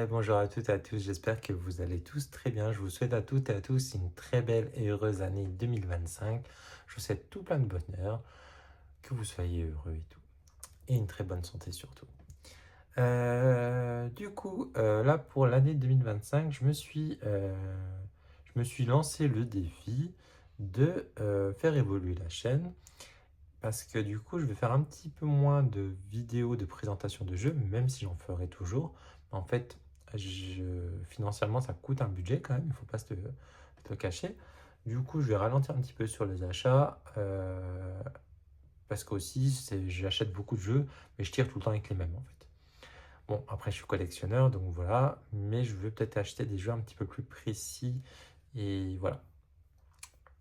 Bonjour à toutes et à tous, j'espère que vous allez tous très bien. Je vous souhaite à toutes et à tous une très belle et heureuse année 2025. Je vous souhaite tout plein de bonheur, que vous soyez heureux et tout. Et une très bonne santé surtout. Là pour l'année 2025, je me suis lancé le défi de faire évoluer la chaîne. Parce que du coup, je vais faire un petit peu moins de vidéos de présentation de jeux, même si j'en ferai toujours. En fait, financièrement, ça coûte un budget quand même, il ne faut pas te le cacher. Du coup, je vais ralentir un petit peu sur les achats, parce qu'aussi, j'achète beaucoup de jeux, mais je tire tout le temps avec les mêmes en fait. Bon, après, je suis collectionneur, donc voilà, mais je veux peut-être acheter des jeux un petit peu plus précis, et voilà.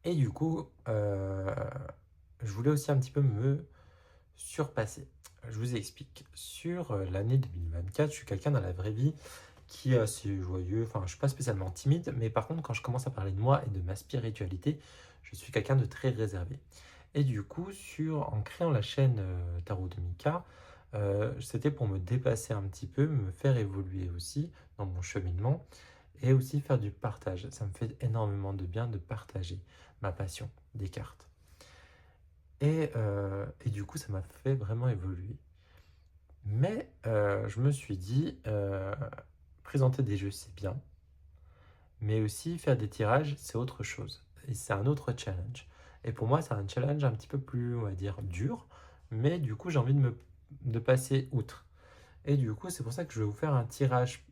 Et du coup, je voulais aussi un petit peu me surpasser. Je vous explique. Sur l'année 2024, je suis quelqu'un dans la vraie vie qui est assez joyeux. Enfin, je ne suis pas spécialement timide, mais par contre, quand je commence à parler de moi et de ma spiritualité, je suis quelqu'un de très réservé. Et du coup, en créant la chaîne Tarot de Mika, c'était pour me dépasser un petit peu, me faire évoluer aussi dans mon cheminement et aussi faire du partage. Ça me fait énormément de bien de partager ma passion des cartes. Et du coup, ça m'a fait vraiment évoluer. Mais je me suis dit, présenter des jeux, c'est bien, mais aussi faire des tirages, c'est autre chose. Et c'est un autre challenge. Et pour moi, c'est un challenge un petit peu plus, on va dire, dur, mais du coup, j'ai envie de passer outre. Et du coup, c'est pour ça que je vais vous faire un tirage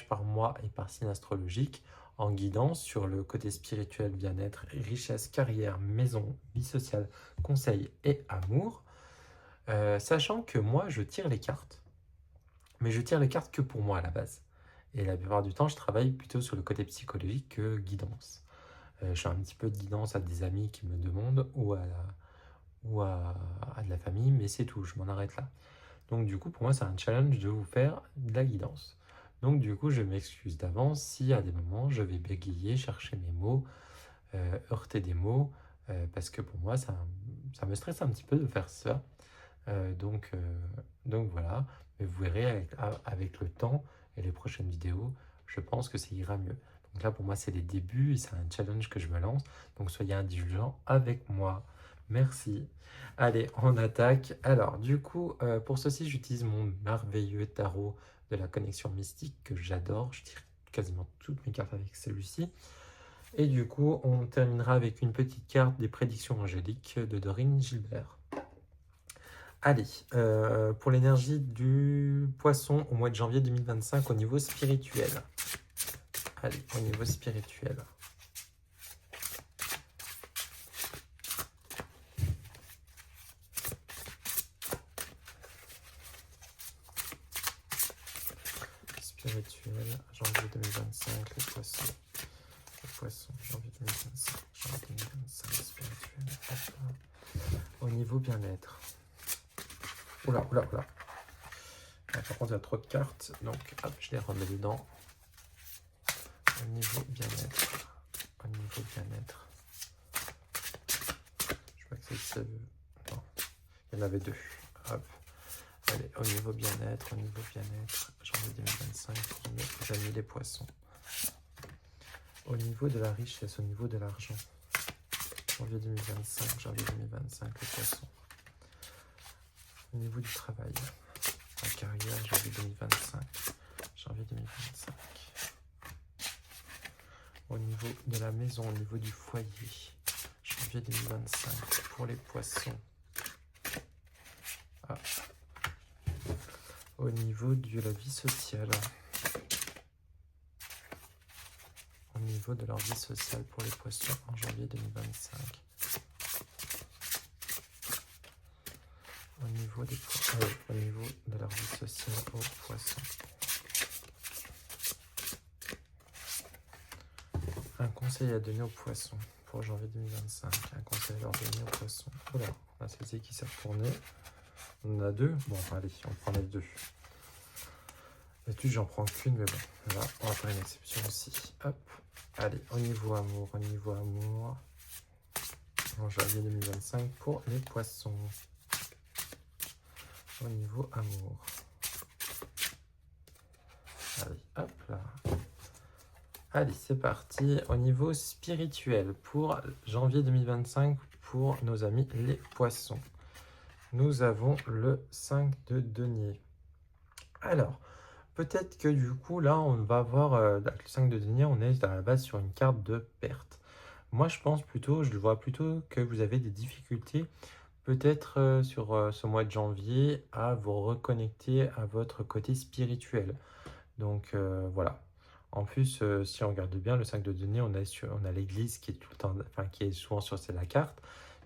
par mois et par signe astrologique en guidance sur le côté spirituel, bien-être, richesse, carrière, maison, vie sociale, conseil et amour. Sachant que moi, je tire les cartes, mais je tire les cartes que pour moi à la base. Et la plupart du temps, je travaille plutôt sur le côté psychologique que guidance. Je fais un petit peu de guidance à des amis qui me demandent ou à de la famille, mais c'est tout, je m'en arrête là. Donc du coup, pour moi, c'est un challenge de vous faire de la guidance. Donc du coup, je m'excuse d'avance si à des moments, je vais bégayer, chercher mes mots, heurter des mots, parce que pour moi, ça me stresse un petit peu de faire ça. Euh, donc, euh, donc voilà, mais vous verrez avec le temps et les prochaines vidéos, je pense que ça ira mieux. Donc là, pour moi, c'est les débuts et c'est un challenge que je me lance. Donc soyez indulgents avec moi. Merci. Allez, on attaque. Alors, du coup, pour ceci, j'utilise mon merveilleux tarot de la connexion mystique que j'adore. Je tire quasiment toutes mes cartes avec celui-ci. Et du coup, on terminera avec une petite carte des prédictions angéliques de Dorine Gilbert. Allez, pour l'énergie du poisson au mois de janvier 2025 au niveau spirituel. Allez, au niveau spirituel. Spirituel, janvier 2025, les poissons. Les poissons, janvier 2025, janvier 2025, spirituel. Hop. Au niveau bien-être. Oula, oula, oula. Ah, par contre, il y a trop de cartes, donc hop, je les remets dedans. Au niveau bien-être. Au niveau bien-être. Je crois que c'est... Non, il y en avait deux. Hop. Allez, au niveau bien-être, janvier 2025, j'ai mis les poissons. Au niveau de la richesse, au niveau de l'argent, janvier 2025, les poissons. Au niveau du travail, la carrière, janvier 2025. Au niveau de la maison, au niveau du foyer, janvier 2025, pour les poissons. Ah. Au niveau de la vie sociale, au niveau de leur vie sociale pour les poissons en janvier 2025. Au niveau au niveau de leur vie sociale aux poissons. Un conseil à donner aux poissons pour janvier 2025. Un conseil à leur donner aux poissons. Oula, on a celle-ci qui s'est retournée. On en a deux. Bon, allez, on prend les deux. D'habitude, j'en prends qu'une, mais bon, là, on va faire une exception aussi. Hop, allez, au niveau amour, en janvier 2025 pour les poissons. Au niveau amour. Allez, Hop là. Allez, c'est parti. Au niveau spirituel, pour janvier 2025, pour nos amis les poissons, nous avons le 5 de denier. Alors, peut-être que du coup, là, on va voir, avec le 5 de denier, on est à la base sur une carte de perte. Moi, je pense plutôt, je le vois plutôt que vous avez des difficultés, peut-être sur ce mois de janvier, à vous reconnecter à votre côté spirituel. Donc, voilà. En plus, si on regarde bien, le 5 de denier, on a l'église qui est tout le temps, enfin, qui est souvent sur la carte.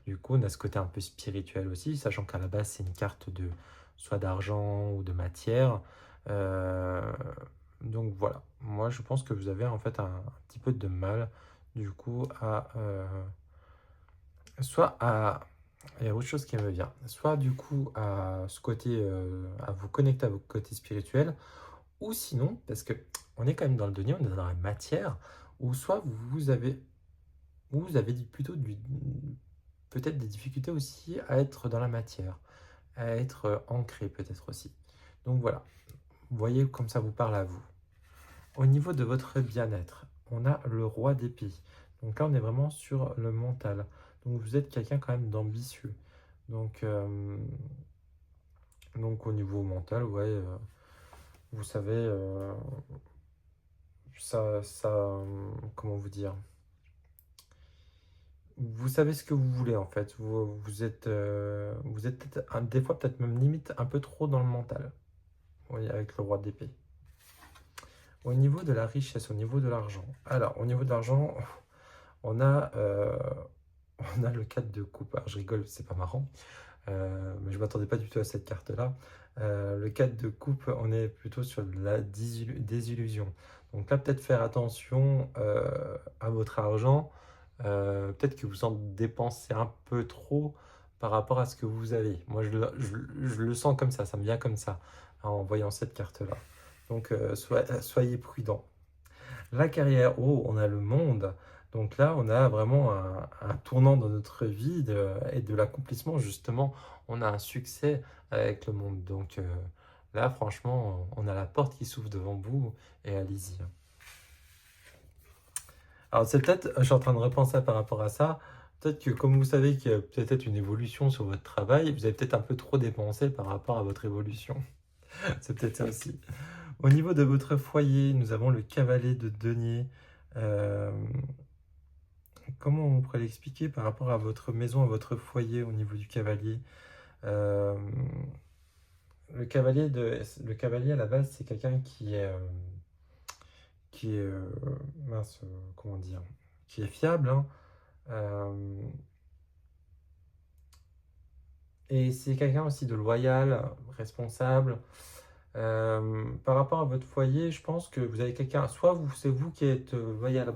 Du coup, on a ce côté un peu spirituel aussi, sachant qu'à la base, c'est une carte de soit d'argent ou de matière. Euh, donc voilà, moi je pense que vous avez en fait un petit peu de mal du coup à soit à il y a autre chose qui me vient, soit du coup à ce côté à vous connecter à votre côté spirituel, ou sinon parce que on est quand même dans le denier, on est dans la matière, ou soit vous avez plutôt peut-être des difficultés aussi à être dans la matière, à être ancré peut-être aussi. Donc voilà, vous voyez comme ça vous parle à vous. Au niveau de votre bien-être, on a le roi d'épée. Donc là, on est vraiment sur le mental. Donc vous êtes quelqu'un quand même d'ambitieux. Donc, donc au niveau mental, ouais, vous savez, comment vous dire? Vous savez ce que vous voulez en fait. Vous êtes peut-être des fois peut-être même limite un peu trop dans le mental. Oui, avec le roi d'épée. Au niveau de la richesse, au niveau de l'argent. Alors, au niveau de l'argent, on a, euh, on a le 4 de coupe. Alors, je rigole, c'est pas marrant, mais je ne m'attendais pas du tout à cette carte-là. Le 4 de coupe, on est plutôt sur la désillusion. Donc là, peut-être faire attention à votre argent. Peut-être que vous en dépensez un peu trop par rapport à ce que vous avez. Moi, je le sens comme ça me vient comme ça, en voyant cette carte-là. Donc, soyez prudent. La carrière, oh, on a le monde. Donc là, on a vraiment un tournant dans notre vie et de l'accomplissement, justement. On a un succès avec le monde. Donc là, franchement, on a la porte qui s'ouvre devant vous et allez-y. Alors, c'est peut-être, je suis en train de repenser par rapport à ça. Peut-être que comme vous savez qu'il y a peut-être une évolution sur votre travail, vous avez peut-être un peu trop dépensé par rapport à votre évolution. C'est peut-être ça aussi. Au niveau de votre foyer, nous avons le cavalier de denier. Euh, Comment on pourrait l'expliquer par rapport à votre maison, à votre foyer au niveau du cavalier? Euh, le cavalier à la base, c'est quelqu'un qui est mince, comment dire, qui est fiable, hein. Euh, et c'est quelqu'un aussi de loyal, responsable. Par rapport à votre foyer, je pense que vous avez quelqu'un, soit c'est vous qui êtes loyal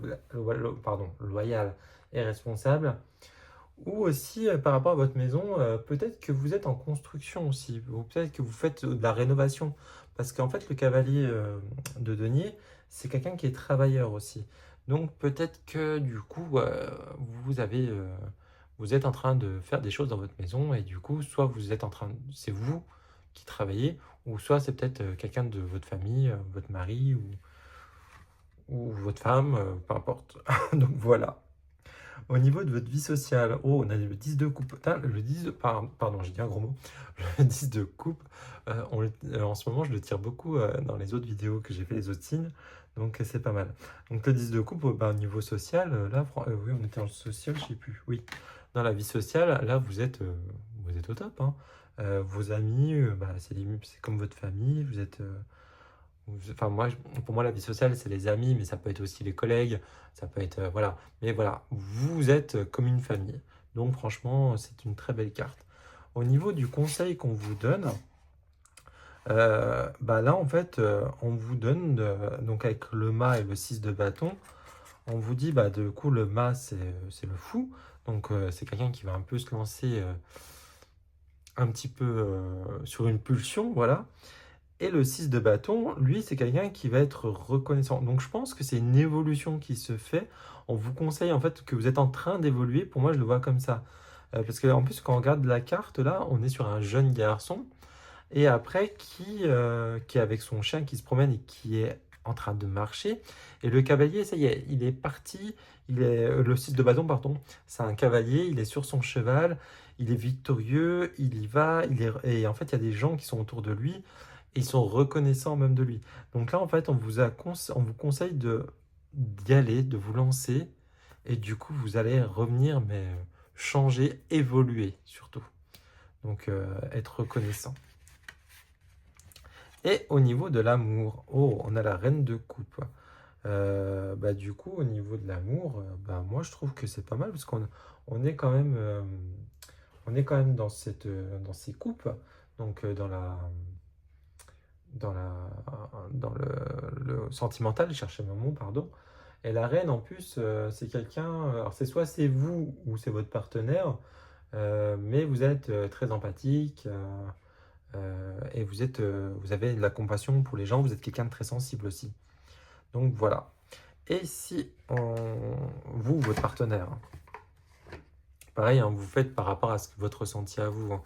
et responsable, ou aussi par rapport à votre maison, peut-être que vous êtes en construction aussi, ou peut-être que vous faites de la rénovation, parce qu'en fait le cavalier de denier, c'est quelqu'un qui est travailleur aussi. Donc peut-être que du coup, vous êtes en train de faire des choses dans votre maison, et du coup, soit c'est vous qui travaillez, ou soit c'est peut-être quelqu'un de votre famille, votre mari ou votre femme, peu importe. Donc voilà. Au niveau de votre vie sociale, oh, on a le 10 de coupe. Putain, le 10 de, pardon, j'ai dit un gros mot. Le 10 de coupe, en ce moment, je le tire beaucoup dans les autres vidéos que j'ai fait, les autres signes. Donc, c'est pas mal. Donc, le 10 de coupe, au niveau social, là, oui, on était en social, je sais plus. Oui, dans la vie sociale, là, vous êtes au top, hein. Vos amis, bah, c'est comme votre famille. Enfin, pour moi, la vie sociale, c'est les amis, mais ça peut être aussi les collègues, ça peut être, voilà. Mais voilà, vous êtes comme une famille. Donc, franchement, c'est une très belle carte. Au niveau du conseil qu'on vous donne, bah là, en fait, on vous donne, donc avec le mât et le 6 de bâton, on vous dit, bah, du coup, le mât, c'est le fou. Donc, c'est quelqu'un qui va un peu se lancer un petit peu sur une pulsion, voilà. Et le 6 de bâton, lui, c'est quelqu'un qui va être reconnaissant. Donc je pense que c'est une évolution qui se fait. On vous conseille en fait que vous êtes en train d'évoluer. Pour moi, je le vois comme ça. Parce qu'en plus, quand on regarde la carte, là, on est sur un jeune garçon. Et après, qui est avec son chien, qui se promène et qui est en train de marcher. Et le cavalier, ça y est, il est parti. Il est le 6 de bâton, pardon. C'est un cavalier, il est sur son cheval, il est victorieux, il y va. Et en fait, il y a des gens qui sont autour de lui et ils sont reconnaissants même de lui. Donc là, en fait, on vous conseille d'y aller, de vous lancer. Et du coup, vous allez revenir, mais changer, évoluer surtout. Donc, être reconnaissant. Et au niveau de l'amour, oh, on a la reine de coupe. Bah, du coup, au niveau de l'amour, bah, moi je trouve que c'est pas mal parce on est quand même, on est quand même dans ces coupes, donc dans la, dans le sentimental, je cherchais mon mot, pardon. Et la reine, en plus, c'est quelqu'un, alors c'est soit c'est vous ou c'est votre partenaire, mais vous êtes très empathique. Et vous avez de la compassion pour les gens, vous êtes quelqu'un de très sensible aussi. Donc voilà. Et si vous, votre partenaire, hein, pareil, hein, vous faites par rapport à votre ressenti à vous. Hein.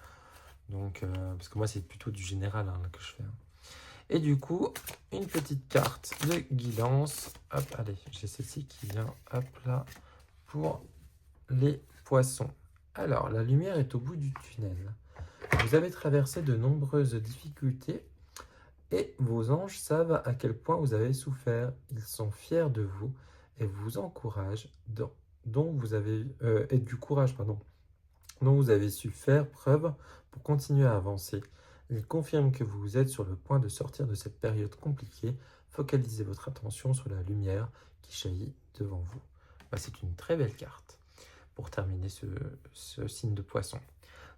Donc, parce que moi, c'est plutôt du général hein, que je fais. Hein. Et du coup, une petite carte de guidance. Hop, allez, j'ai celle-ci qui vient, hop là, pour les poissons. Alors, la lumière est au bout du tunnel. Vous avez traversé de nombreuses difficultés et vos anges savent à quel point vous avez souffert. Ils sont fiers de vous et vous encouragent dont vous avez et du courage dont vous avez su faire preuve pour continuer à avancer. Ils confirment que vous êtes sur le point de sortir de cette période compliquée. Focalisez votre attention sur la lumière qui jaillit devant vous. Bah, c'est une très belle carte pour terminer ce signe de poisson.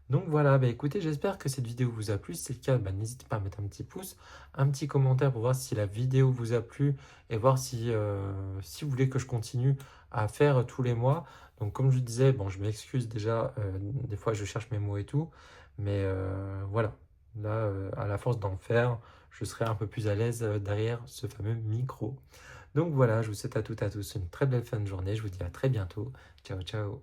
Donc voilà, bah écoutez, j'espère que cette vidéo vous a plu. Si c'est le cas, bah, n'hésitez pas à mettre un petit pouce, un petit commentaire pour voir si la vidéo vous a plu et voir si vous voulez que je continue à faire tous les mois. Donc comme je disais, bon, je m'excuse déjà, des fois je cherche mes mots et tout, mais voilà, là, à la force d'en faire, je serai un peu plus à l'aise derrière ce fameux micro. Donc voilà, je vous souhaite à toutes et à tous une très belle fin de journée. Je vous dis à très bientôt. Ciao, ciao.